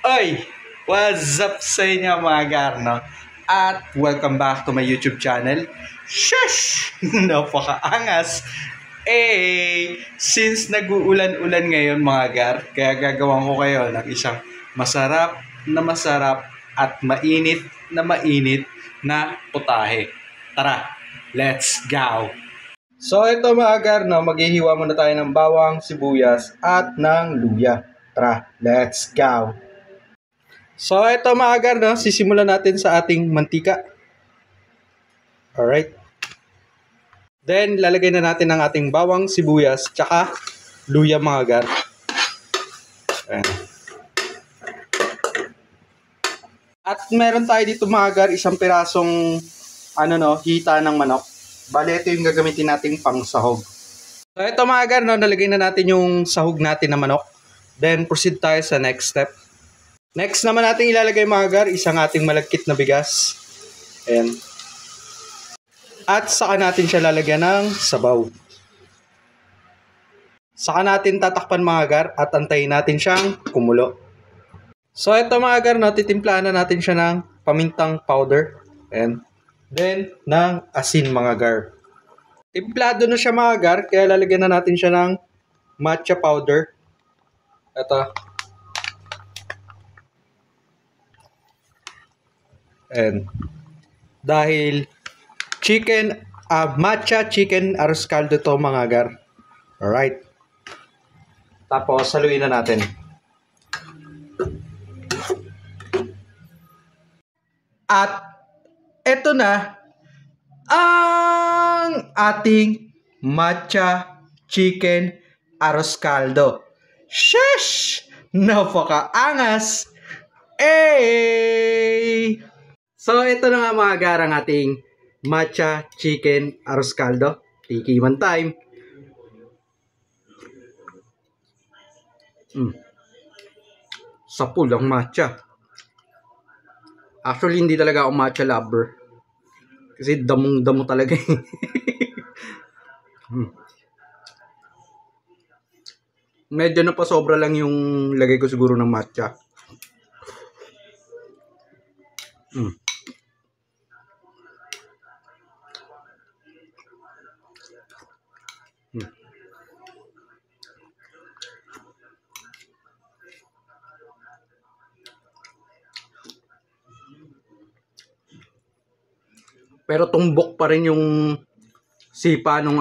Oy! What's up sa inyo mga garno? At welcome back to my YouTube channel. Shush! Napakaangas! Since nag-uulan-ulan ngayon mga gar, kaya gagawan ko kayo ng isang masarap at mainit na putahe. Tara, let's go! So ito mga gar, maghihiwa muna tayo ng bawang, sibuyas at ng luya. Tara, let's go! So ito mga gar, sisimulan natin sa ating mantika. Alright. Then lalagay na natin ang ating bawang, sibuyas, tsaka luya mga gar. Ayan. At meron tayo dito mga gar, isang pirasong hita ng manok. Bale, ito yung gagamitin nating pang sahog. So ito mga gar, nalagay na natin yung sahog natin na manok. Then proceed tayo sa next step. Next naman natin ilalagay mga gar, isang ating malagkit na bigas. Ayan. At saka natin siya lalagyan ng sabaw. Saka natin tatakpan mga gar at antayin natin siyang kumulo. So ito mga gar, titimplahan na natin siya ng pamintang powder. Ayan. Then ng asin mga gar. Timplado na siya mga gar, kaya lalagyan na natin siya ng matcha powder. Ito. And dahil matcha chicken arroz caldo to mga gar. Alright. Tapos haluin na natin. At eto na ang ating matcha chicken arroz caldo. Sheesh! Napakaangas! So, ito na nga mga gar, ang ating matcha chicken arroz caldo. Tikiman time. Sapul ang matcha. Actually, hindi talaga ako matcha lover. Kasi damong-damo talaga. Medyo na pa sobra lang yung lagay ko siguro ng matcha. Pero tumbok pa rin yung sipa nung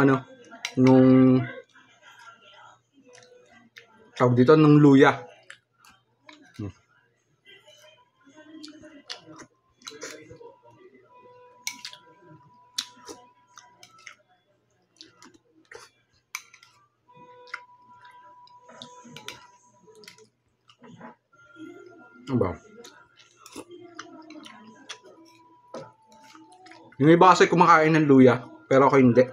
tawag dito, nung luya. Aba. Yung iba kasi kumakain ng luya, pero ako hindi.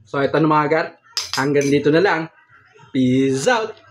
So, ito na mga gar. Hanggang dito na lang. Peace out!